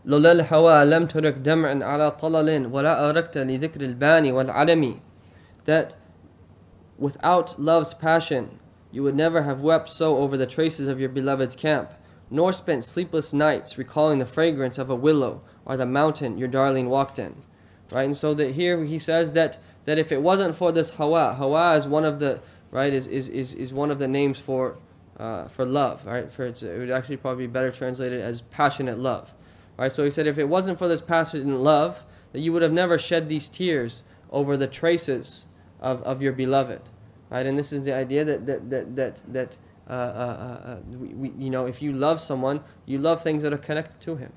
لولا الهوى لم ترك دمع على طلل ولا أركت لذكر الباني والعلم. That without love's passion, you would never have wept so over the traces of your beloved's camp, nor spent sleepless nights recalling the fragrance of a willow or the mountain your darling walked in. Right, and so that here he says that if it wasn't for this hawa is one of the is one of the names for love. Right, it would actually probably be better translated as passionate love. Right, so he said if it wasn't for this passionate love, that you would have never shed these tears over the traces of your beloved. Right, and this is the idea that if you love someone, you love things that are connected to him.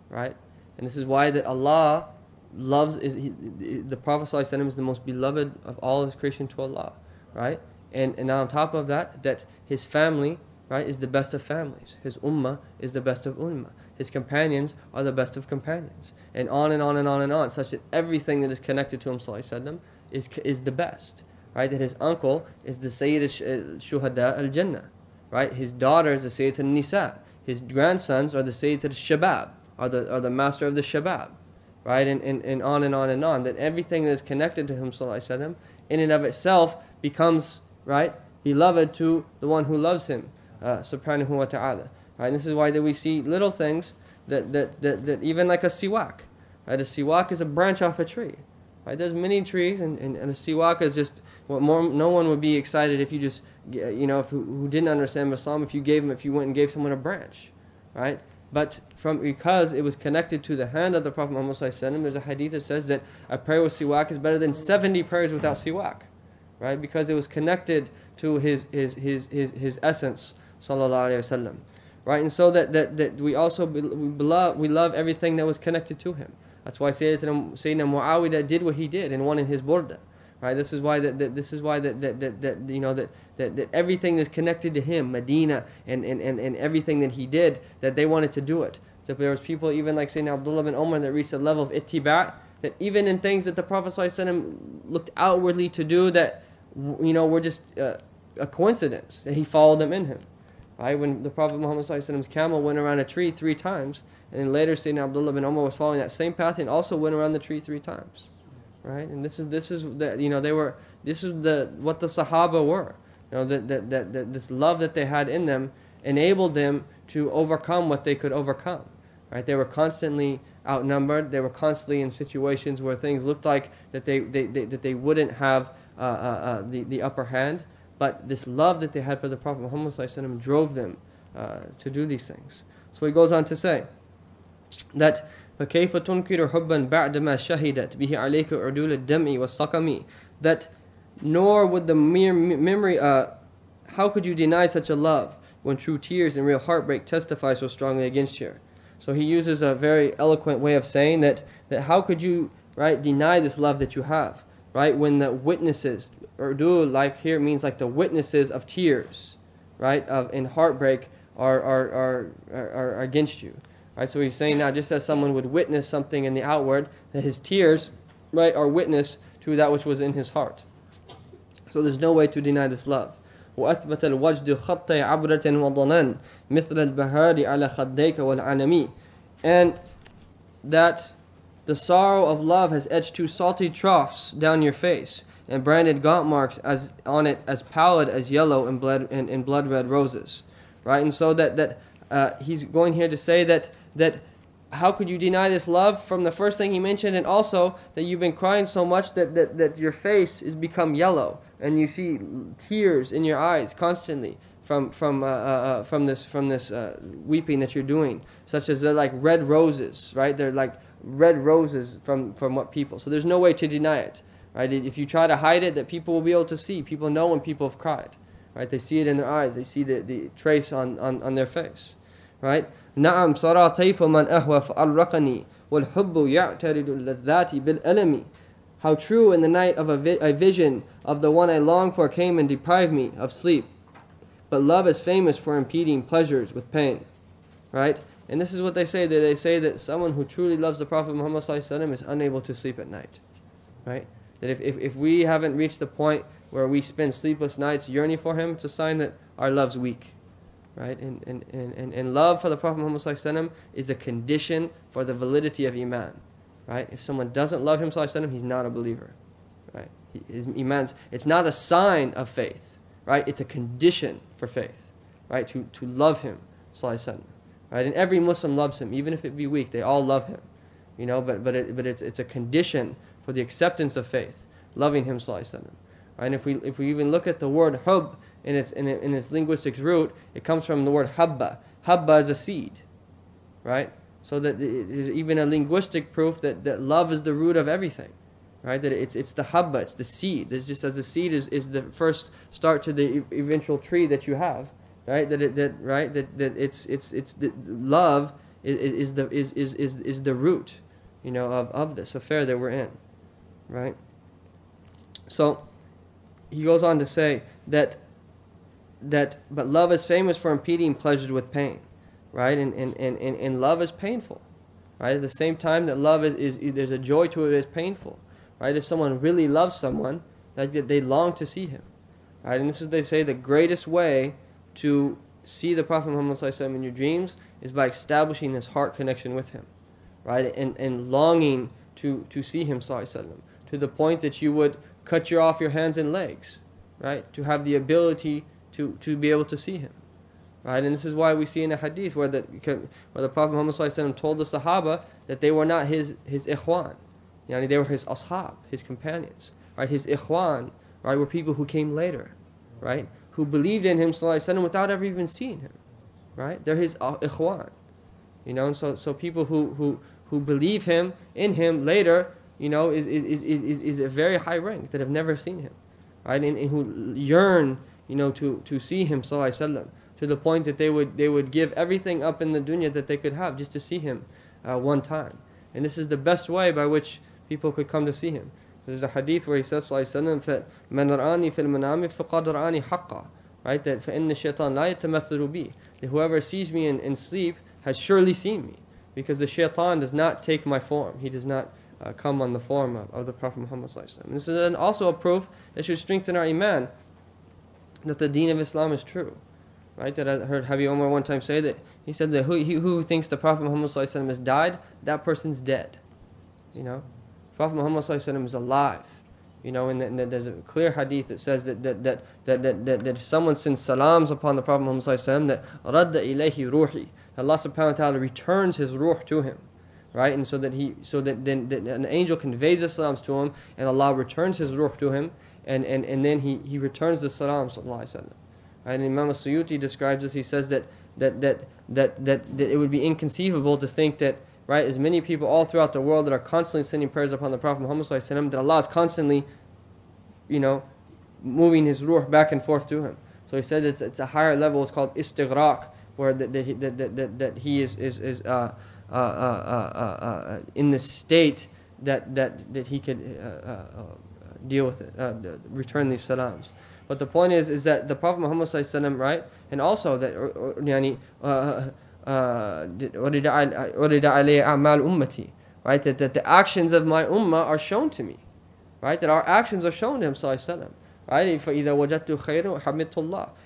Right, and this is why that Allah loves the Prophet ﷺ is the most beloved of all his creation to Allah, right? And on top of that, that his family, right, is the best of families. His ummah is the best of ummah. His companions are the best of companions, and on and on and on and on, such that everything that is connected to him ﷺ is the best, right? That his uncle is the Sayyid al-Shuhada al-Jannah, right? His daughter is the Sayyid al-Nisa. His grandsons are the Sayyid al-Shabab, are the master of the Shabab. Right, and on and on and on, that everything that is connected to him ﷺ in and of itself becomes, right, beloved to the one who loves him, subhanahu wa ta'ala. Right, and this is why that we see little things that even like a siwak. Right, a siwak is a branch off a tree. Right, there's many trees, and a siwak is just what more. No one would be excited if you just, who didn't understand Islam, if you went and gave someone a branch, right? But because it was connected to the hand of the Prophet Muhammad ﷺ, there's a hadith that says that a prayer with siwak is better than 70 prayers without siwak, right? Because it was connected to his essence, sallallahu alaihi wasallam, right? And so that we also we love everything that was connected to him. That's why Sayyidina Muawiyah did what he did and won in his Burdah. Right, this is why that everything is connected to him, Medina, and everything that he did, that they wanted to do it. So there was people even like Sayyidina Abdullah bin Umar that reached a level of ittiba', that even in things that the Prophet ﷺ looked outwardly to do that were just a coincidence, that he followed them in him. Right, when the Prophet Muhammad ﷺ's camel went around a tree 3 times, and then later Sayyidina Abdullah bin Umar was following that same path and also went around the tree 3 times. Right, and this is what the Sahaba were. That this love that they had in them enabled them to overcome what they could overcome. Right, they were constantly outnumbered. They were constantly in situations where things looked like that they wouldn't have the upper hand. But this love that they had for the Prophet Muhammad ﷺ drove them to do these things. So he goes on to say that فكيف تنكر حبا بعدما شهدت به عليك عدول الدمع والسقم, that nor would the mere memory how could you deny such a love when true tears and real heartbreak testify so strongly against you? So he uses a very eloquent way of saying that how could you, right, deny this love that you have, right, when the witnesses, udul like here means like the witnesses of tears, right, in heartbreak are against you. Right, so he's saying now, just as someone would witness something in the outward, that his tears, right, are witness to that which was in his heart. So there's no way to deny this love. وأثبت الوجد خط عبرة وضنان مثل البهار على خديك والعنمي, and that the sorrow of love has etched 2 salty troughs down your face and branded gaunt marks on it as pallid as yellow and blood red roses. Right, and so that he's going here to say that how could you deny this love from the first thing he mentioned, and also that you've been crying so much that your face has become yellow and you see tears in your eyes constantly from this weeping that you're doing, such as they're like red roses, right? They're like red roses from what people. So there's no way to deny it, right? If you try to hide it, that people will be able to see. People know when people have cried, right? They see it in their eyes. They see the trace on their face, right? نعم صرى طيف من أهوى فأرقني والحب يعترض اللذات بالألم. How true in the night of a vision of the one I long for came and deprived me of sleep. But love is famous for impeding pleasures with pain. Right? And this is what they say. They say that someone who truly loves the Prophet Muhammad ﷺ is unable to sleep at night. Right? That if we haven't reached the point where we spend sleepless nights yearning for him, it's a sign that our love's weak. right? And love for the Prophet Muhammad ﷺ is a condition for the validity of iman, right? If someone doesn't love him ﷺ, he's not a believer, right? His iman's, it's not a sign of faith, right? It's a condition for faith, right? To love him ﷺ, right? And every Muslim loves him, even if it be weak. They all love him, you know. But it's a condition for the acceptance of faith, loving him ﷺ. Right? And if we even look at the word hub in its linguistic root, it comes from the word habba. Habba is a seed, right? So that there's even a linguistic proof that love is the root of everything, right? That it's the habba, it's the seed. It's just as the seed is the first start to the eventual tree that you have, right? That it's the love is the root, you know, of this affair that we're in, right? So he goes on to say that but love is famous for impeding pleasure with pain, right? And love is painful, right? At the same time that love is there's a joy to it, it's painful, right? If someone really loves someone, like they long to see him, right? And this is, they say, the greatest way to see the Prophet Muhammad ﷺ in your dreams is by establishing this heart connection with him, right? And longing to see him ﷺ, to the point that you would cut off your hands and legs, right? To have the ability to be able to see him, right? And this is why we see in a hadith where the Prophet Muhammad ﷺ told the Sahaba that they were not his ikhwan, yani they were his ashab, his companions, right? His ikhwan, right, were people who came later, right? Who believed in him ﷺ without ever even seeing him, right? They're his ikhwan, you know. And so people who believe in him later, you know, is a very high rank, that have never seen him, right? And who yearn, you know, to see him ﷺ, to the point that they would give everything up in the dunya that they could have just to see him one time. And this is the best way by which people could come to see him. There's a hadith where he says ﷺ that مَنْ رَآنِي فِي الْمَنَامِ فَقَدْ رَآنِي حَقًّا, right? That فَإِنَّ الشَّيْطَانَ لَا يَتَمَثَّلُ بِي, that whoever sees me in sleep has surely seen me, because the shaitan does not take my form. He does not come on the form of the Prophet Muhammad ﷺ. And this is also a proof that should strengthen our iman, that the deen of Islam is true, right? That I heard Habib Umar one time say that, he said that who thinks the Prophet Muhammad ﷺ has died, that person's dead, you know. Prophet Muhammad ﷺ is alive, you know. And there's a clear hadith that says that if someone sends salams upon the Prophet Muhammad ﷺ, that radda ilayhi ruhi, Allah subhanahu wa ta'ala returns his ruh to him, right? And so that an angel conveys the salams to him, and Allah returns his ruh to him, and then he returns the salams, sallallahu alaihi wasallam. Right? And Imam Suyuti describes this. He says that it would be inconceivable to think that, right, as many people all throughout the world that are constantly sending prayers upon the Prophet Muhammad sallallahu alaihi wasallam, that Allah is constantly, you know, moving his ruh back and forth to him. So he says it's a higher level. It's called istighraq, where that he is in the state that he could deal with it, return these salams. But the point is that the Prophet Muhammad ﷺ, right, and also that right, that the actions of my ummah are shown to me, right, that our actions are shown to him ﷺ, right.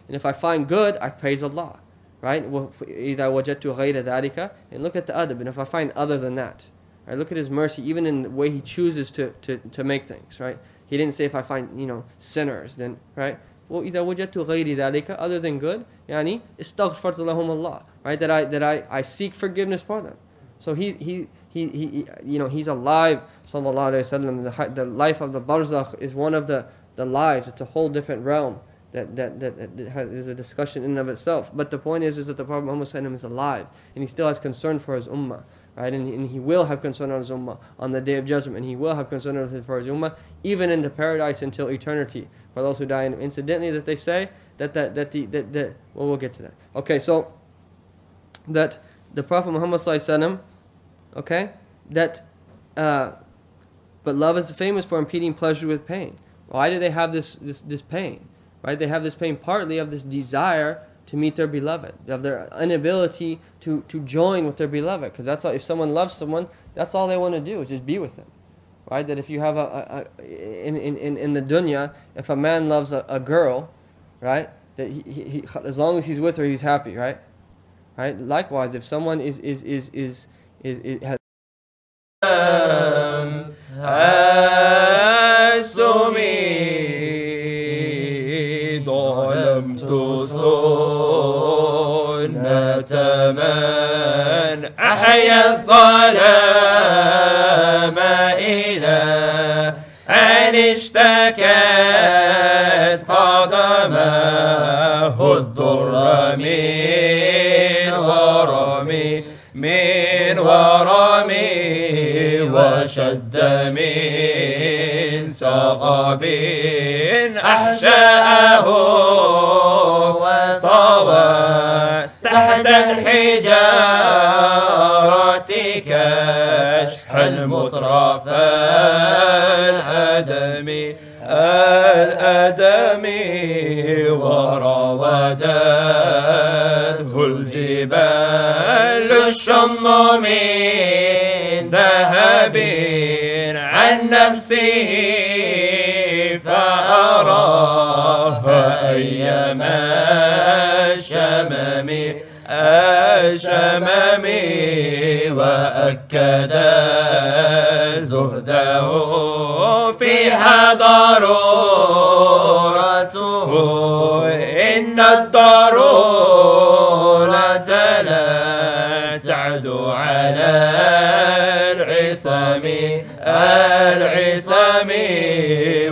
And if I find good, I praise Allah, right. And look at the adab, and if I find other than that, right, look at his mercy, even in the way he chooses to make things, right. He didn't say if I find, you know, sinners, then, right. Other than good, يعني استغفرت لهم الله, right, that I seek forgiveness for them. So he you know, he's alive, sallallahu alaihi wasallam. The life of the barzakh is one of the lives. It's a whole different realm that is a discussion in and of itself. But the point is that the Prophet Muhammad sallallahu alaihi wasallam is alive, and he still has concern for his ummah, right? And he will have concern on his ummah on the Day of Judgment, and he will have concern for his ummah even into paradise until eternity for those who die in him. Incidentally, that they say that well, we'll get to that. Okay, so that the Prophet Muhammad sallallahu alaihi wasallam, okay, that but love is famous for impeding pleasure with pain. Why do they have this pain? Right? They have this pain partly of this desire to meet their beloved, of their inability to join with their beloved. Because that's all, if someone loves someone, that's all they want to do is just be with them. Right? That if you have in the dunya, if a man loves a girl, right, that as long as he's with her, he's happy, right? Right. Likewise, if someone has ظلمت سنة من أحيا الظلام إذا أن اشتكت قدمه الضر من ورمي وشد من سقب أحشاءه وطوى تحت الحجارة كشح المطرف الأدم وراودته الجبال الشم من ذهب عن نفسه فأراها أيما الشمم وأكد زهده فيها ضرورته إن الضرورة لا تعدو على العصم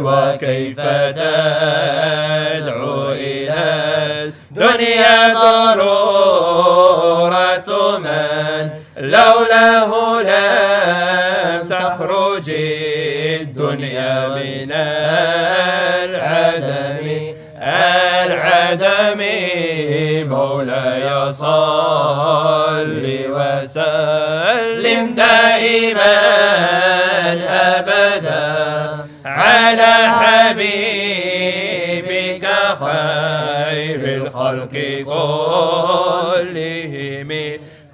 وكيف تدعو إلى الدنيا ضرورة من لولاه لم تخرج الدنيا من العدم مولاي صل وسلم دائما أبدا على حبيبك خير الخلق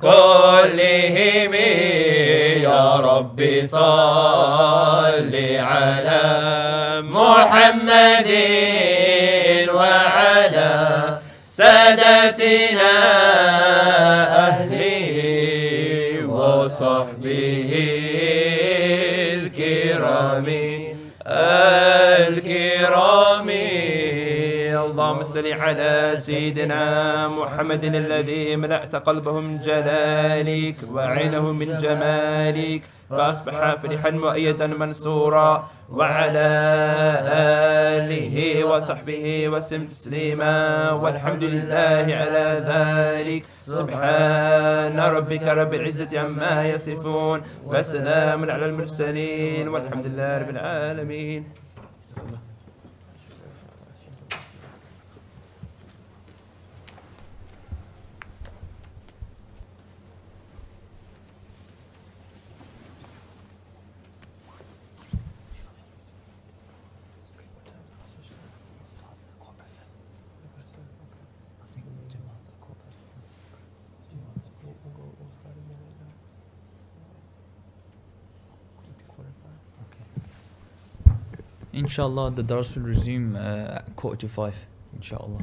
كلهم يا رب صل على محمد وعلى سادتنا أهله وصحبه الكرام اللهم صل على سيدنا محمد الذي ملأت قلبه من جلالك وعينه من جمالك فأصبح فرحا مؤيدا منصورا وعلى آله وصحبه وسلم تسليما والحمد لله على ذلك سبحان ربك رب العزة عما يصفون وسلام على المرسلين والحمد لله رب العالمين. Inshallah, the dars will resume at 4:45. Inshallah.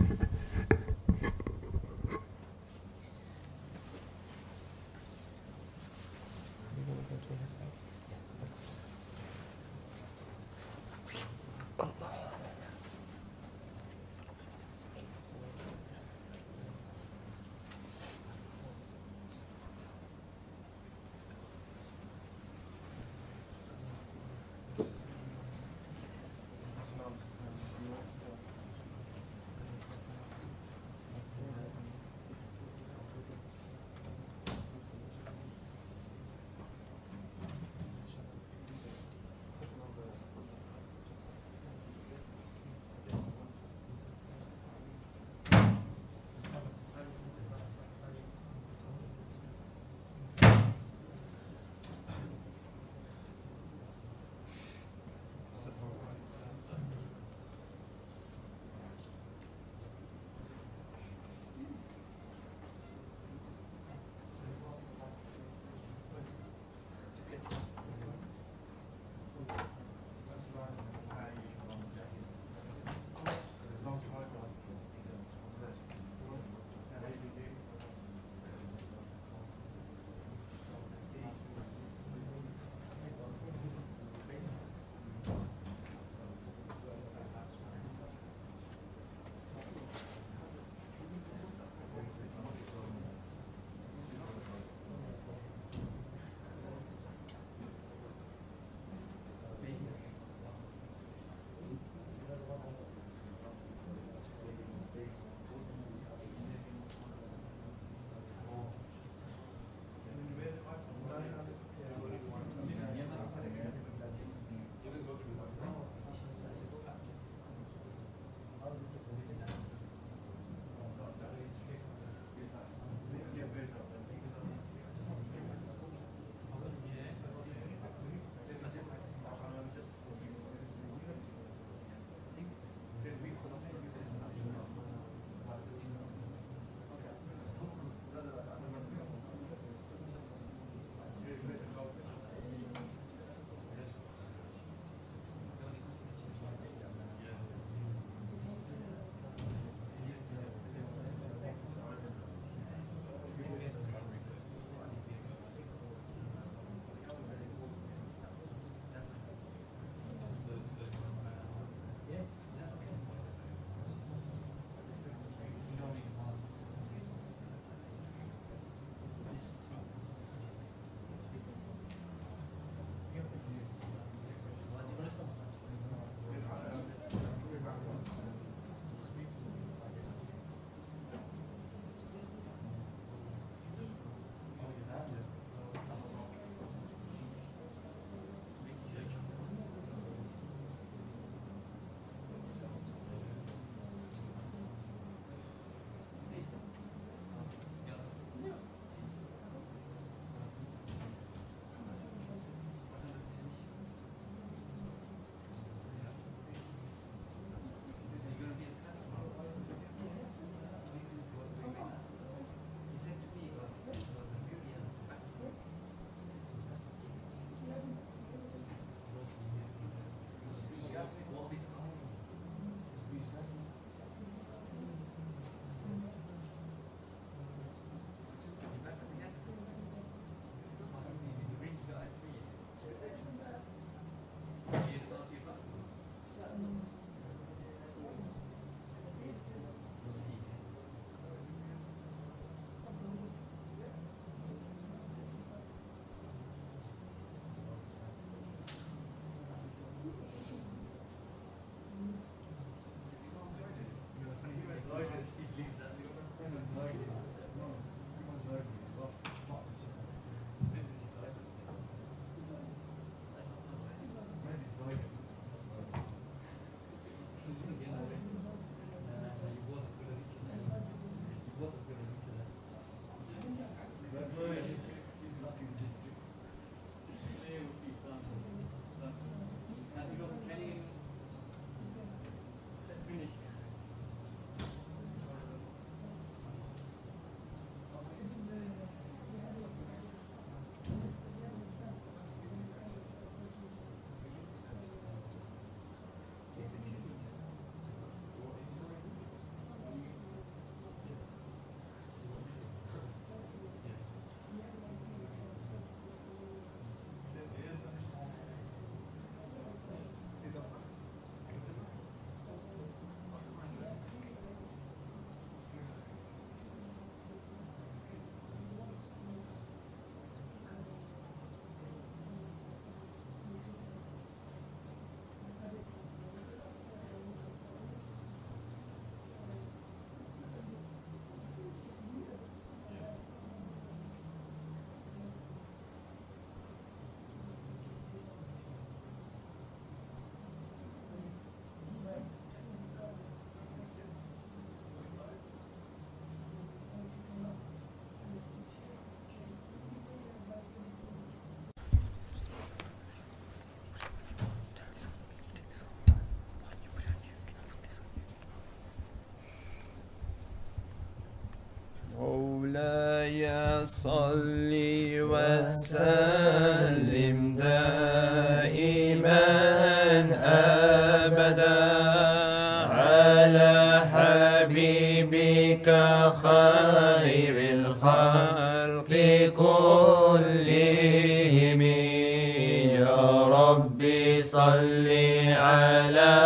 صل على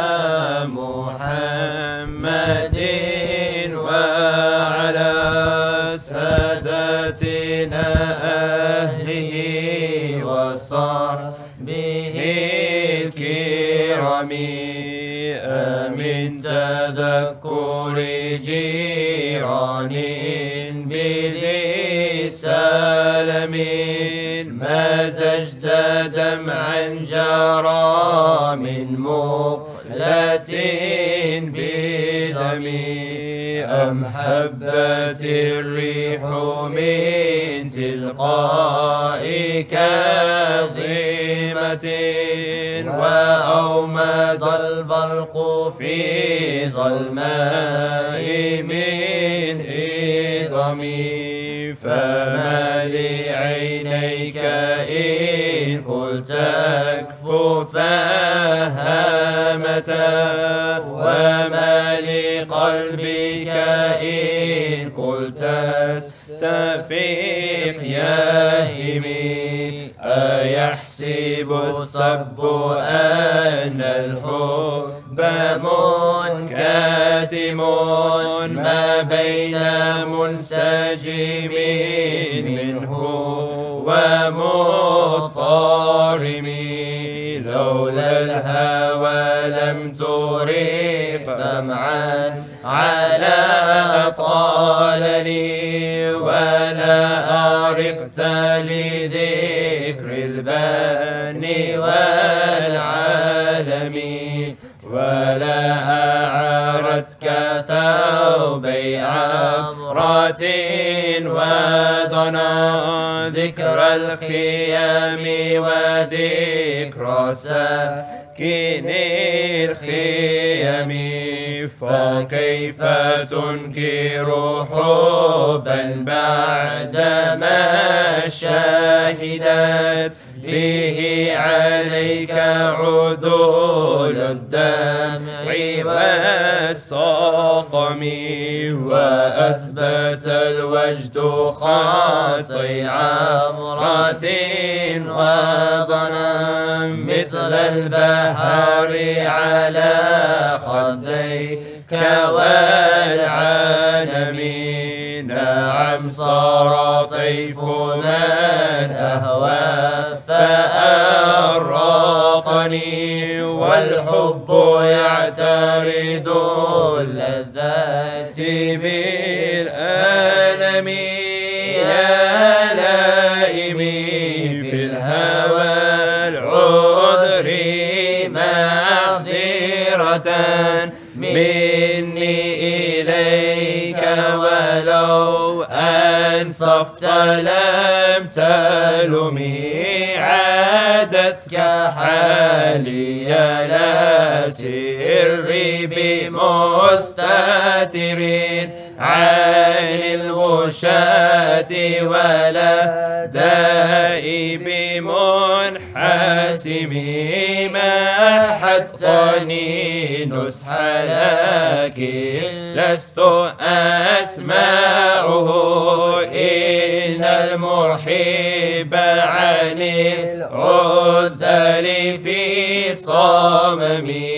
محمد وعلى سادتنا أهله وصحبه الكرام. من تذكر جيران بذي سلم مزجت دمعا جرى من مقلة بدم أم حبت الريح من تلقاء كظيمة وأومد البرق في ظلماء من إضم فما لعينيك إن قلت اكفو فهامة وما لقلبك إن قلت استفيق يهمي أيحسب الصب أن الحب منكتم ما بين منسجم منه ومضطرم لولا الهوى لم ترق دمعا على طالني ولا أرقت لذكر الباني والعالمين ولا أعارتك ثوبي عبرة وضنا ذكر الخيام وذكر ساكن الخيام فكيف تنكر حبا بعدما شهدت به عليك عدول الدمع والسقم وأثبت الوجد خطي عبرة وضنا مثل البحر على خديك والعالم نعم صار طيف من أهوى فأرقني والحب يعترض اللذات بالألم يا لائمي في الهوى العذر معذرة مني إليك ولو أنصفت لم تلمي عادتك حالي لا سري بمستتر عن الغشاة ولا دائي بمنحسم ما حطني نسح لكن لست أسمعه إن المحب عن العذر في صممي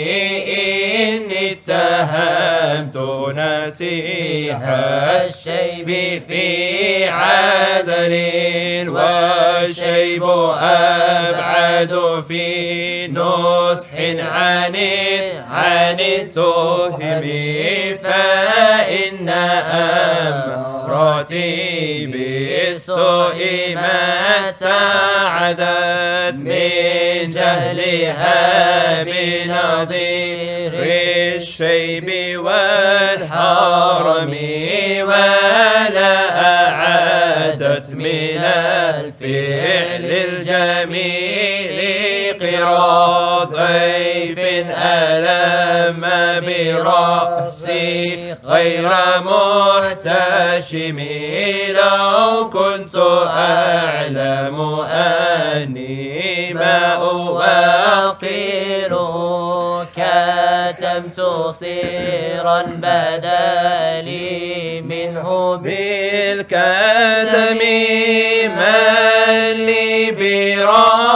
إني اتهمت نسيح الشيب في عذر والشيب أبعد في نصح عن التهم فإن أمرتي بالسوء ما تعدت من جهلها بنظير الشيب والحرم ولا أعادت من الفعل الجميل قرا ضيف ألم برأسي غير محتشم لو كنت أعلم أني ما أوقر كتمت صيرا بدلي منه بالكتم من لي براد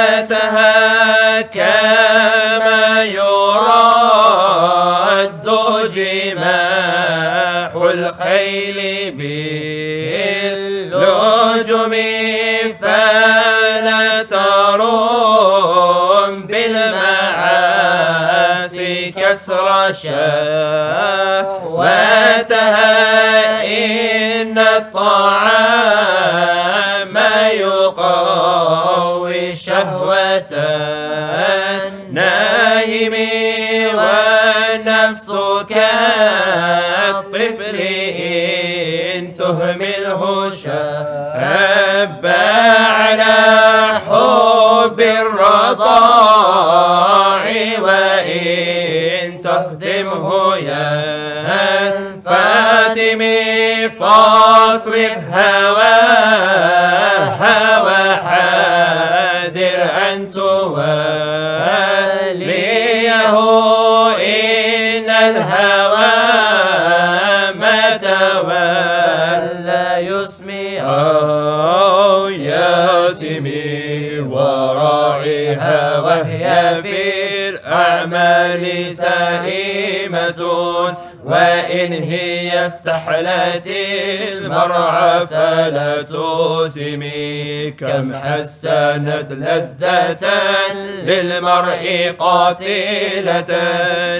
روايتها كما يراد جماح الخيل باللجم فلا ترم بالمعاصي كسر شهوتها إن الطعام يقوي شهوة النائم والنفس كالطفل إن تهمله شاب على حب الرضاع وإن تخدمه فاتمي فاصرف هواها وحاذر أن توليه إن الهوى متى ولا يسمي أو ياسمي وراعيها وهي في الأعمال سليمة وإن هي استحلت المرعى فلا تسمي كم حسنت لذة للمرء قاتلة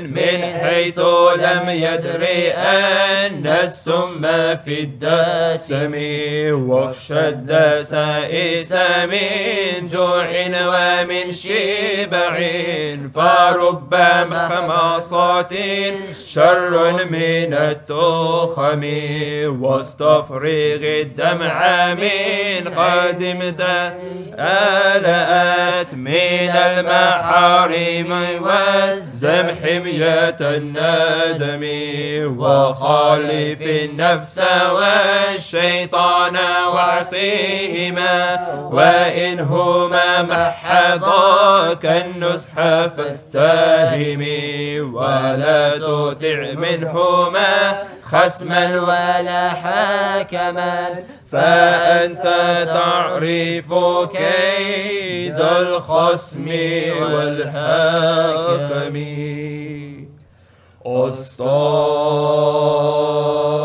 من حيث لم يدري أن السم في الدسم واخشى الدسائس من جوع ومن شبع فرب خماصات شر من التخم واستفرغ الدمع من قدم آلأت من المحارم والزم حمية الندم وخالف النفس والشيطان وعصيهما وإنهما محضاك النصح فاتهمي ولا تطع منهما خصما ولا حاكما فأنت تعرف كيد الخصم والحاكم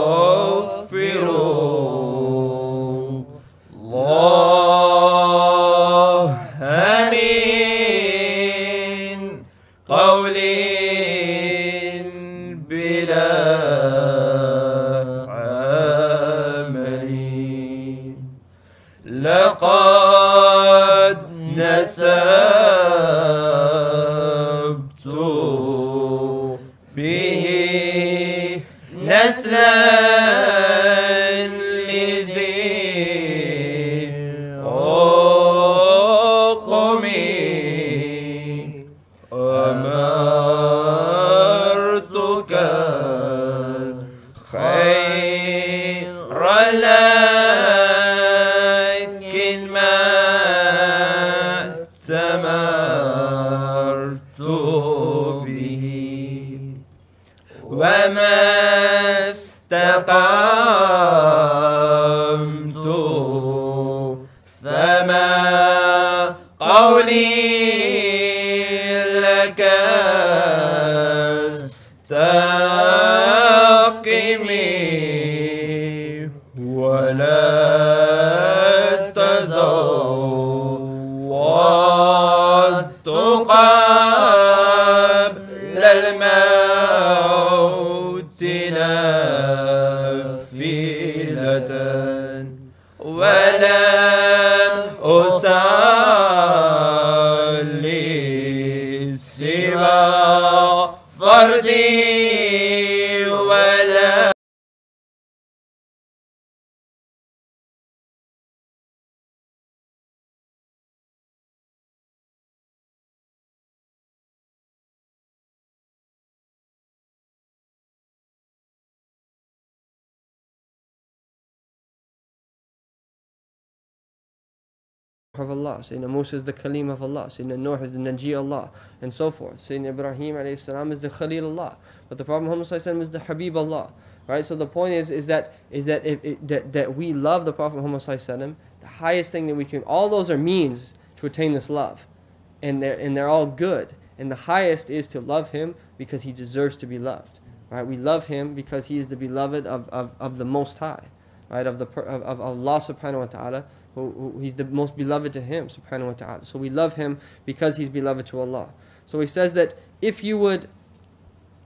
أستغفر الله من قول بلا عمل لقد نسبت به نسلا لذي عقمي أمرتك خير لكن ما تمرت به وما استقمت فما قولي لك استقمي ولا تزودت قبل الموت نافلة ولم أصلي سوى فردي ولا of Allah. Sayyidina Musa is the Kalim of Allah. Sayyidina Nuh is the Naji Allah, and so forth. Sayyidina Ibrahim alayhi salam is the Khalil Allah. But the Prophet Muhammad sallallahu alaihi wasallam is the Habib Allah. Right? So the point is that we love the Prophet Muhammad sallallahu alaihi wasallam the highest thing that we can, all those are means to attain this love. And they're all good. And the highest is to love him because he deserves to be loved. Right? We love him because he is the beloved of the Most High. Right? Of Allah subhanahu wa ta'ala. Who he's the most beloved to him subhanahu wa ta'ala. So we love him because he's beloved to Allah. So he says that if you would,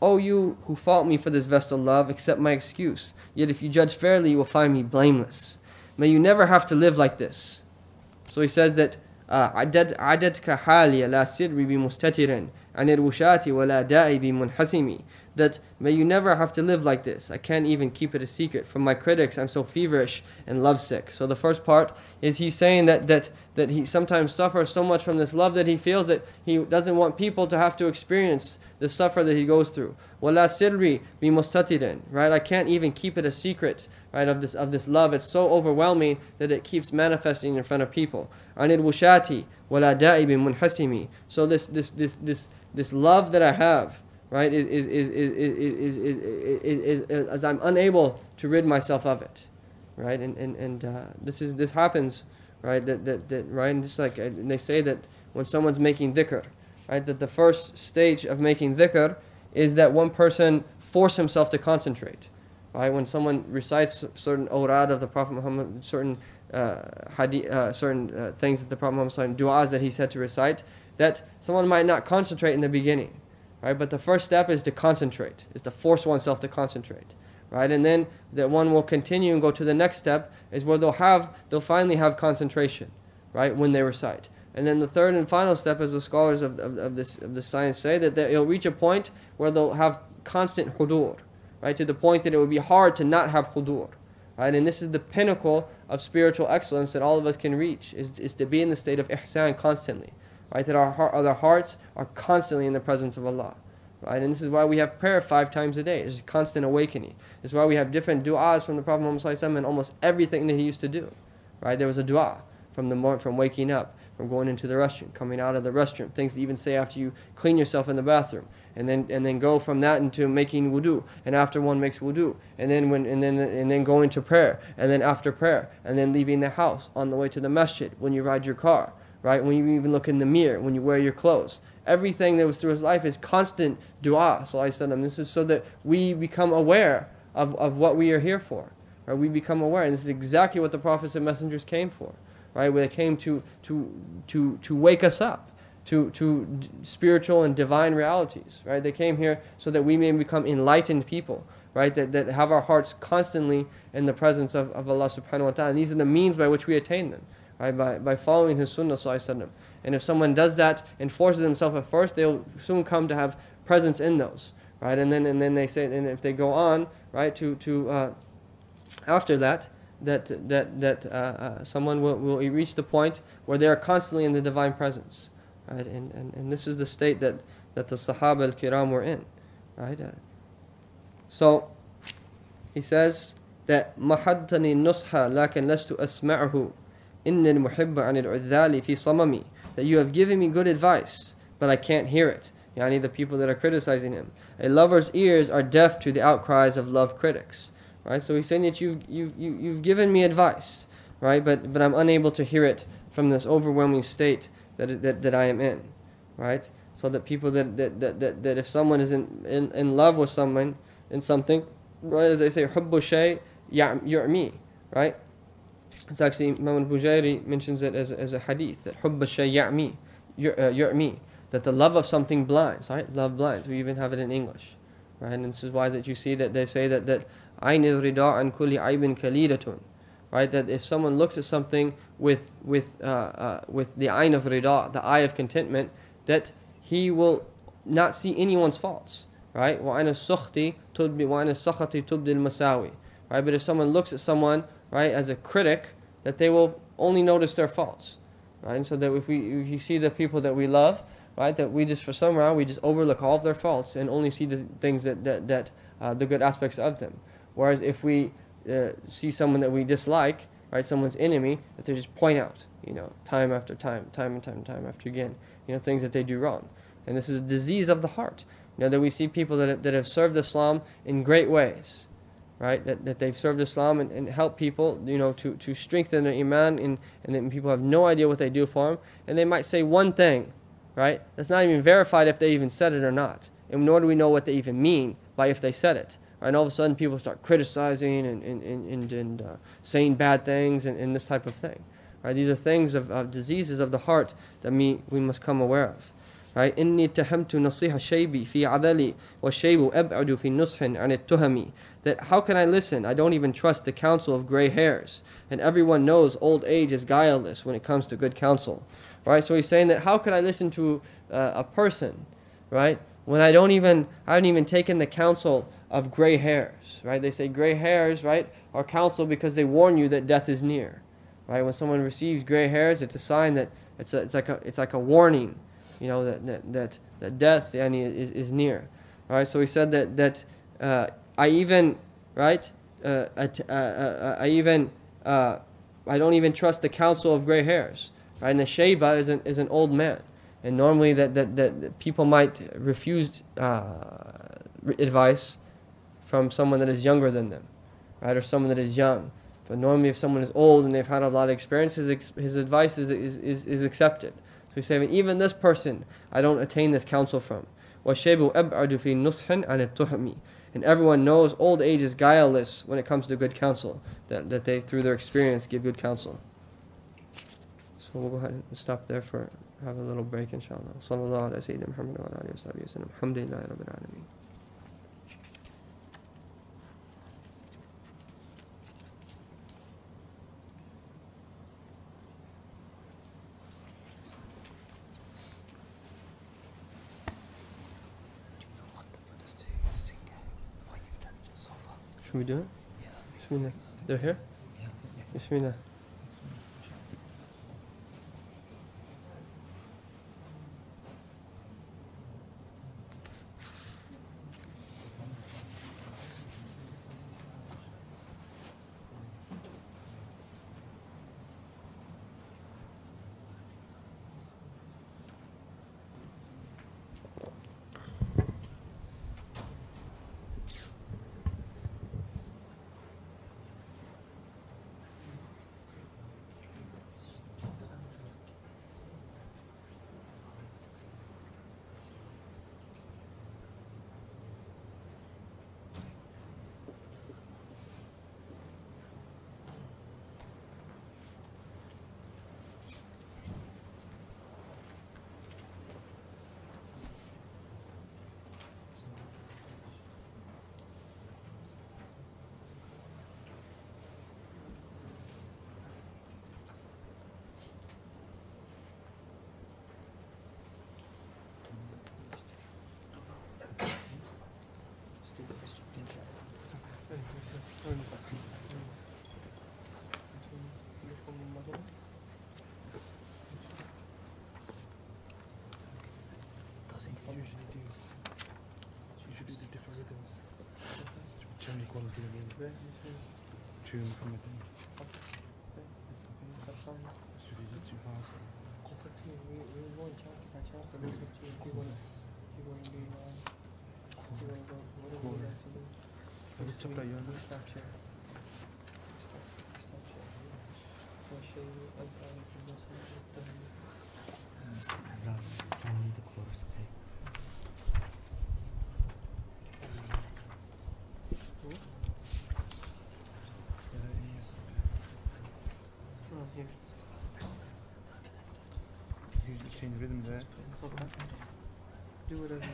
O you who fault me for this vestal love, accept my excuse. Yet if you judge fairly, you will find me blameless. May you never have to live like this. So he says that عددك حالي لا سري بمستتر عن الوشاة ولا داعي بمنحسمي. That may you never have to live like this. I can't even keep it a secret. From my critics, I'm so feverish and lovesick. So the first part is he's saying that he sometimes suffers so much from this love that he feels that he doesn't want people to have to experience the suffer that he goes through. وَلَا سِرِّي بِمُسْتَتِرٍ. Right? I can't even keep it a secret, right, of this love. It's so overwhelming that it keeps manifesting in front of people. عَنِ الْوُشَاتِ وَلَا دَاعِ بِمُنْحَسِمِ. So this love that I have, right, as I'm unable to rid myself of it, right, and this happens, right, that right, and just like they say that when someone's making dhikr, right, that the first stage of making dhikr is that one person force himself to concentrate, right, when someone recites certain awrad of the Prophet Muhammad, certain certain things that the Prophet Muhammad, du'as that he said to recite, that someone might not concentrate in the beginning. Right, but the first step is to concentrate, is to force oneself to concentrate, right? And then that one will continue and go to the next step is where they'll finally have concentration, right, when they recite. And then the third and final step, as the scholars of the science say, that it'll reach a point where they'll have constant hudur, right, to the point that it will be hard to not have hudur, right? And this is the pinnacle of spiritual excellence that all of us can reach, is to be in the state of ihsan constantly. Right, that our hearts are constantly in the presence of Allah. Right, and this is why we have prayer 5 times a day. It's a constant awakening. It's why we have different du'as from the Prophet Muhammad and almost everything that he used to do. Right, there was a du'a from waking up, from going into the restroom, coming out of the restroom, things to even say after you clean yourself in the bathroom, and then go from that into making wudu, and after one makes wudu, and then going to prayer, and then after prayer, and then leaving the house on the way to the masjid, when you ride your car. Right, when you even look in the mirror, when you wear your clothes, everything that was through his life is constant dua. So I said, this is so that we become aware of what we are here for. Right, we become aware, and this is exactly what the prophets and messengers came for. Right, they came to wake us up to spiritual and divine realities. Right, they came here so that we may become enlightened people. Right, that have our hearts constantly in the presence of Allah subhanahu wa ta'ala. And these are the means by which we attain them. Right, by following his sunnah sallallahu alaihi wasallam. And if someone does that and forces themselves at first, they'll soon come to have presence in those. Right, and then they say, and if they go on, right, to after that someone will reach the point where they are constantly in the divine presence. Right, and this is the state that the Sahaba al-Kiram were in. Right, so he says that محدتني النصح لكن لست أسمعه إن المحب عن العذال في صممي. That you have given me good advice, but I can't hear it. Yani the people that are criticizing him. A lover's ears are deaf to the outcries of love critics. Right? So he's saying that you've given me advice, right? But I'm unable to hear it from this overwhelming state that I am in. Right? So that people that if someone is in love with someone in something, right, as they say, حب الشيء يعمي, right? It's actually, Imam al-Bujairi mentions it as a hadith, that حب الشيء يعمي, that the love of something blinds, right? Love blinds. We even have it in English, right? And this is why that you see that they say that عين الرضا عن كل عيب كليلة, right? That if someone looks at something with the ayn of rida, the eye of contentment, that he will not see anyone's faults, right? وعين السخط وعين السخط تبدي المساوي, right? But if someone looks at someone, right, as a critic, that they will only notice their faults, right? And so that if you see the people that we love, right, that we just for some reason we just overlook all of their faults and only see the things that the good aspects of them. Whereas if we see someone that we dislike, right, someone's enemy, that they just point out, time after time after again, things that they do wrong. And this is a disease of the heart. That we see people that have served Islam in great ways, right? That they've served Islam and helped people, to strengthen their iman, and then people have no idea what they do for them, and they might say one thing, right? That's not even verified if they even said it or not, and nor do we know what they even mean by if they said it. Right? And all of a sudden people start criticizing and saying bad things and this type of thing. Right? These are things of diseases of the heart that we must come aware of. Right? إني اتهمت نصيحة شيبي في عدلي والشيب أبعد في نصح عن التهم. That how can I listen? I don't even trust the counsel of gray hairs. And everyone knows old age is guileless when it comes to good counsel. Right? So he's saying that how could I listen to a person, right? When I haven't even taken the counsel of gray hairs, right? They say gray hairs, right, are counsel because they warn you that death is near, right? When someone receives gray hairs, it's a sign that it's like a warning, that death is near, right? So he said that I don't even trust the counsel of gray hairs, right? And the shayba is an old man, and normally that people might refuse advice from someone that is younger than them, right, or someone that is young. But normally, if someone is old and they've had a lot of experience, his advice is accepted. So he's saying, even this person, I don't attain this counsel from. وَالشَّيْبُ أَبْعَدُ فِي نُصْحٍ عَنِ التُّهَمِ. And everyone knows old age is guileless when it comes to good counsel, that they, through their experience, give good counsel. So we'll go ahead and stop there have a little break, inshallah. Sallallahu ala Sayyidina Muhammad wa ala alihi wa sahbihi wa sallam. Alhamdulillahi Rabbil Alameen. Should we do it? Yeah. Bismillah. They're here? Yeah. Bismillah. Usually the different rhythms. Generally call them to Muhammad. That's fine. Usually just too fast. We want to chant if I chant, but it's up to you. If you want to do, what do you guys to do? Chop like you know. Stop share. Stop share. I'll show you. I'll listen to them. I need the chorus, okay? Here. You change the rhythm there. Okay. Do whatever you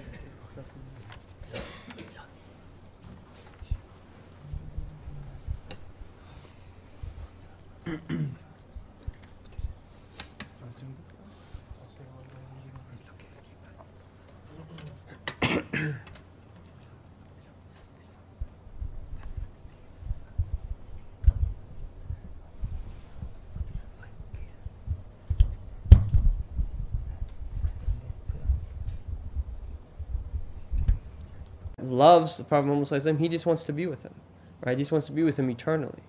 loves the Prophet Muhammad ﷺ, he just wants to be with him, right? He just wants to be with him eternally,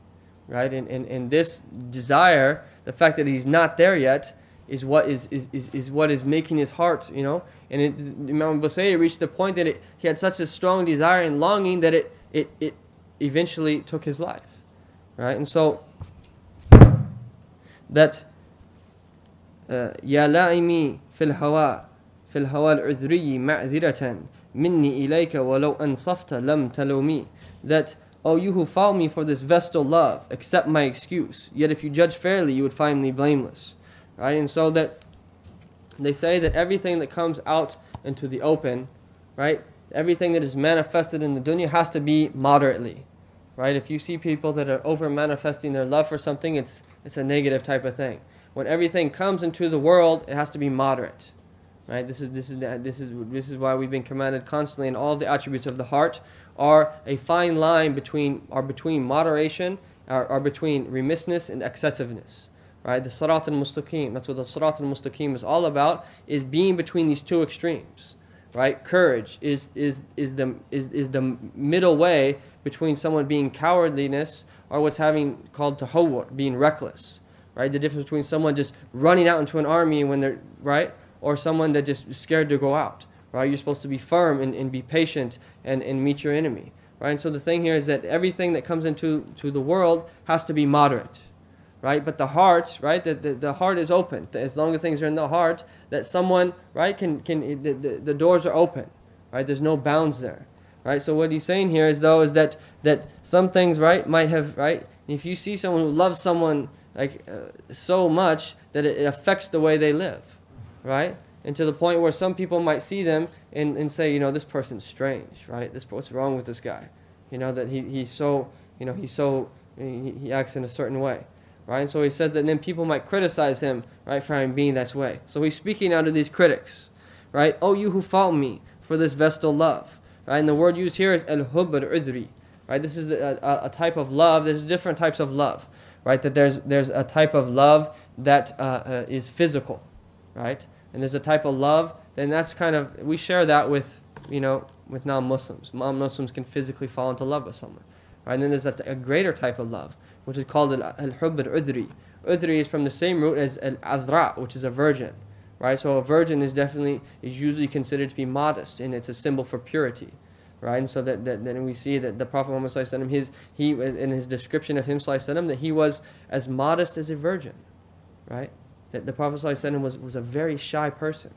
right? And this desire, the fact that he's not there yet, is what is making his heart, And Imam Busayri reached the point that he had such a strong desire and longing that it eventually took his life, right? And so that يا لائمي في الهوى العذري معذرة مني إليك ولو أنصفت لم تلومي, that, oh, you who fault me for this vestal love, accept my excuse, yet if you judge fairly you would find me blameless, right? And so that they say that everything that comes out into the open, right, everything that is manifested in the dunya has to be moderately, right? If you see people that are over manifesting their love for something, it's a negative type of thing. When everything comes into the world, it has to be moderate, right? This is why we've been commanded constantly, and all of the attributes of the heart are a fine line between moderation, are between remissness and excessiveness, right? The Sirat al-Mustaqim, that's what the Sirat al-Mustaqim is all about, is being between these two extremes, right? Courage is the middle way between someone being cowardliness or what's called tahawwur, being reckless, right? The difference between someone just running out into an army when they're, right, or someone that just is scared to go out, right? You're supposed to be firm and be patient and meet your enemy, right? And so the thing here is that everything that comes into the world has to be moderate, right? But the heart, right, the heart is open. As long as things are in the heart, that someone, right, the doors are open, right? There's no bounds there, right? So what he's saying here is that some things, right, might have, right, if you see someone who loves someone like so much that it affects the way they live, right? And to the point where some people might see them and say, this person's strange, right? What's wrong with this guy? That he acts in a certain way, right? And so he says that then people might criticize him, right, for him being that way. So he's speaking out to these critics, right? Oh, you who fault me for this vestal love, right? And the word used here is al-hubb al-udhri, right? This is a type of love. There's different types of love, right? That there's a type of love that is physical, right? And there's a type of love, then that's kind of, we share that with non-Muslims. Non-Muslims can physically fall into love with someone, right? And then there's a greater type of love, which is called al-hubb al-udhri. Udhri is from the same root as al-adhra, which is a virgin, right? So a virgin is usually considered to be modest, and it's a symbol for purity, right? And so that then we see that the Prophet Muhammad sallallahu alaihi wasallam, in his description of him sallallahu alaihi wasallam, that he was as modest as a virgin, right? That the Prophet ﷺ was a very shy person,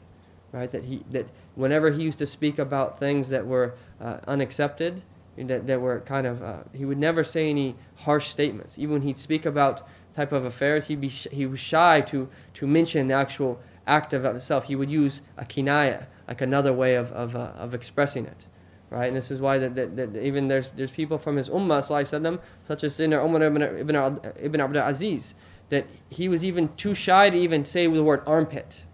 right? That whenever he used to speak about things that were unaccepted, that were kind of, he would never say any harsh statements. Even when he'd speak about type of affairs, he was shy to mention the actual act of itself. He would use a kinaya, like another way of expressing it, right? And this is why that even there's people from his ummah ﷺ, such as Sayyidina Umar ibn Abdul Aziz, that he was even too shy to even say the word armpit,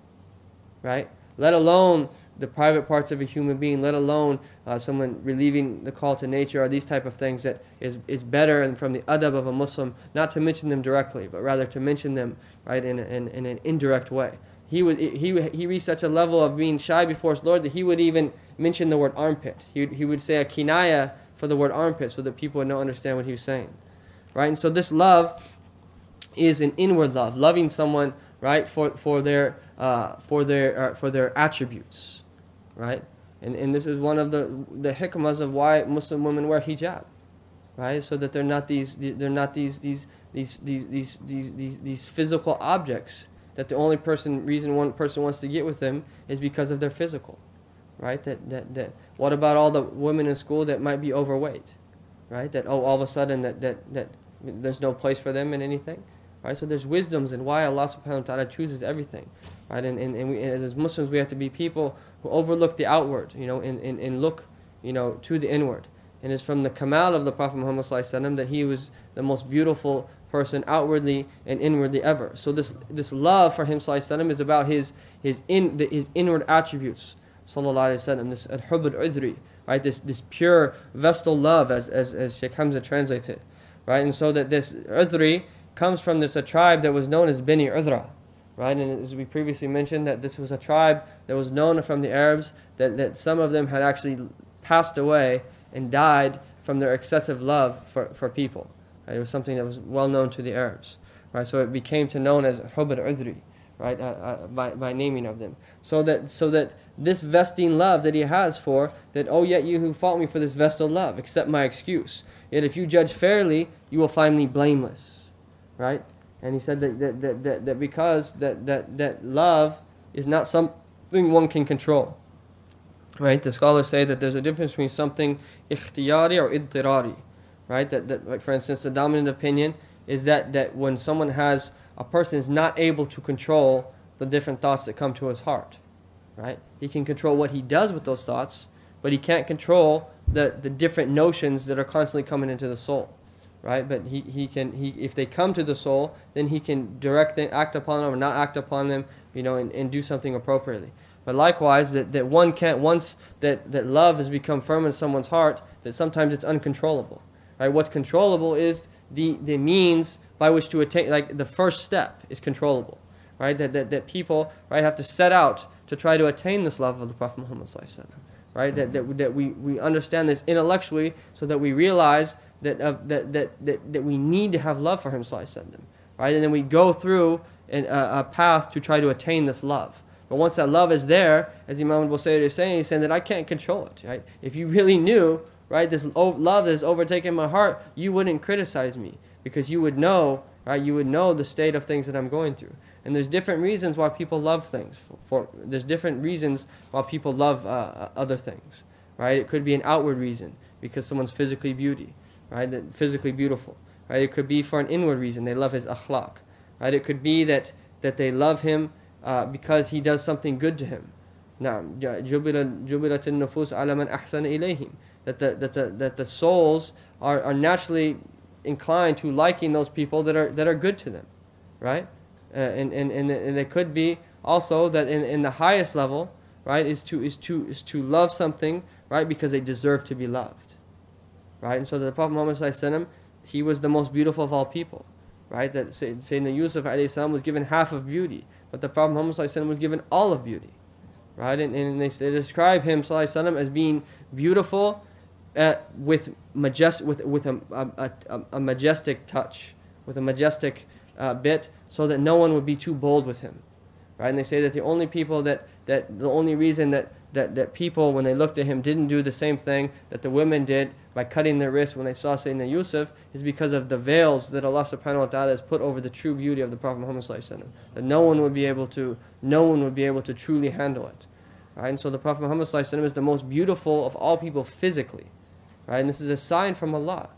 right? Let alone the private parts of a human being, let alone someone relieving the call to nature, or these type of things that is better and from the adab of a Muslim, not to mention them directly, but rather to mention them, right, in an indirect way. He reached such a level of being shy before his Lord that he would even mention the word armpit. He would say a kinaya for the word armpit so that people would not understand what he was saying, right? And so this love is an inward love, loving someone, right, for their attributes, right? And this is one of the hikmahs of why Muslim women wear hijab, right? So that they're not these physical objects that the only reason one person wants to get with them is because of their physical, right? That what about all the women in school that might be overweight, right? That all of a sudden that there's no place for them in anything. Right, so there's wisdoms in why Allah subhanahu wa ta'ala chooses everything, right? And we, as Muslims, we have to be people who overlook the outward, and look, to the inward. And it's from the kamal of the Prophet Muhammad sallallahu alaihi wasallam that he was the most beautiful person outwardly and inwardly ever. So this love for him sallallahu alaihi wasallam is about his inward attributes sallallahu alaihi wasallam. This al-hubb al-udhri, right? This pure vestal love, as Sheikh Hamza translates it, right? And so that this udhri comes from a tribe that was known as Bani Udhra, right? And as we previously mentioned, that this was a tribe that was known from the Arabs, that some of them had actually passed away and died from their excessive love for people. Right? It was something that was well known to the Arabs, right? So it became known as Hubb al-Udhri, right? By naming of them, so that this vesting love that he has for that. Oh, yet you who fault me for this vested love, accept my excuse. Yet if you judge fairly, you will find me blameless, right? And he said that because that love is not something one can control, right? The scholars say that there's a difference between something ikhtiyari or idtirari, right? That like for instance, the dominant opinion is that when a person is not able to control the different thoughts that come to his heart, right? He can control what he does with those thoughts, but he can't control the different notions that are constantly coming into the soul, right? But he if they come to the soul, then he can direct them, act upon them or not act upon them, and do something appropriately. But likewise, that one can't, once that love has become firm in someone's heart, that sometimes it's uncontrollable, right? What's controllable is the means by which to attain, like the first step is controllable, right? That people, right, have to set out to try to attain this love of the Prophet Muhammad sallallahu alaihi wasallam, right? That we understand this intellectually, so that we realize that we need to have love for him sallallahu alaihi wasallam, right? And then we go through a path to try to attain this love. But once that love is there, as Imam al-Busayri is saying, he's saying that I can't control it, right? If you really knew, right, this love that is overtaking my heart, you wouldn't criticize me, because you would know, right? You would know the state of things that I'm going through. And there's different reasons why people love things. There's different reasons why people love other things, right? It could be an outward reason, because someone's physically physically beautiful, right? It could be for an inward reason, they love his akhlaq, right? It could be that they love him because he does something good to him. نعم جبلت النفوس على من أحسن إليهم. That the souls are naturally inclined to liking those people that are good to them, right? And it could be also that in the highest level, right, is to love something, right, because they deserve to be loved, right? And so the Prophet Muhammad sallallahu alaihi wasallam, he was the most beautiful of all people, right? That Sayyidina Yusuf alayhi salam was given half of beauty, but the Prophet Muhammad sallallahu alaihi wasallam was given all of beauty, right? And they describe him sallallahu alaihi wasallam as being beautiful with a majestic touch, with a majestic bit, so that no one would be too bold with him, right? And they say that the only reason that people, when they looked at him, didn't do the same thing that the women did by cutting their wrists when they saw Sayyidina Yusuf, is because of the veils that Allah subhanahu wa ta'ala has put over the true beauty of the Prophet Muhammad sallallahu alaihi wasallam, that no one would be able to truly handle it, right? And so the Prophet Muhammad sallallahu alaihi wasallam is the most beautiful of all people physically, right? And this is a sign from Allah,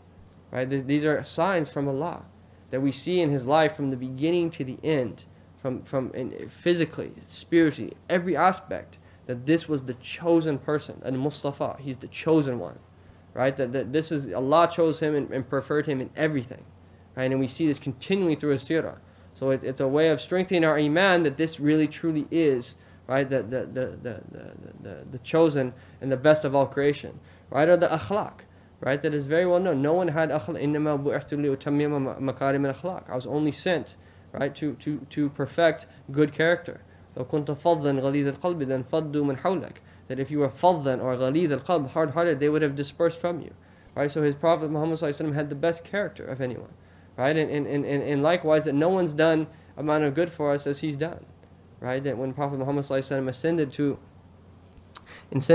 right? These are signs from Allah that we see in his life from the beginning to the end, from physically, spiritually, every aspect, that this was the chosen person, al-Mustafa, he's the chosen one, right? That this is, Allah chose him and preferred him in everything, right? And we see this continually through his seerah. So it's a way of strengthening our iman that this really truly is, right, the chosen and the best of all creation, right? Or the akhlaq, right? That is very well known. No one had akhlaq. إِنَّمَا بُعِثْتُ لِأُتَمِّمَ مَكَارِمَ الْأَخْلَاقِ. I was only sent, right, to perfect good character. لو كنت فظا غليظ القلب لانفضوا من حولك. That if you were فظا or غليظ القلب, hard-hearted, they would have dispersed from you, right? So his Prophet Muhammad sallallahu alaihi wasallam had the best character of anyone, right? And likewise, that no one's done amount of good for us as he's done, right? That when Prophet Muhammad sallallahu alaihi wasallam ascended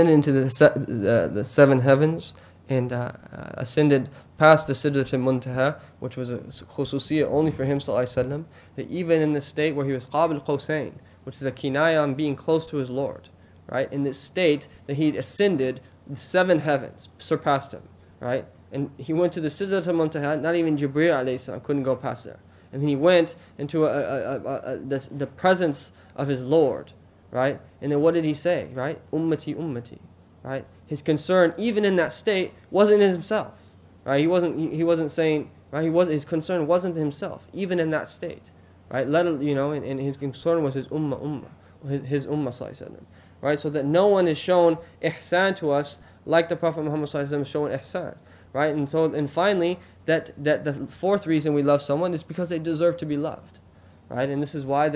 into the seven heavens and ascended past the Sidratul Muntaha, which was a khususiyya only for him sallallahu alaihi wasallam, that even in the state where he was Qabil Qawsayn, which is a kinaya on being close to his Lord, right? In this state that he ascended, the seven heavens surpassed him, right? And he went to the Sidratul Muntaha, not even Jibreel alayhi salam couldn't go past there. And then he went into the presence of his Lord, right? And then what did he say, right? Ummati, ummati, right? His concern, even in that state, wasn't himself, right? He wasn't saying, right? His concern wasn't himself, even in that state, right? And his concern was his ummah, his ummah sallallahu alaihi wasallam, right? So that no one is shown ihsan to us like the Prophet Muhammad sallallahu alaihi wasallam shown ihsan, right? And finally, that the fourth reason we love someone is because they deserve to be loved, right? And this is why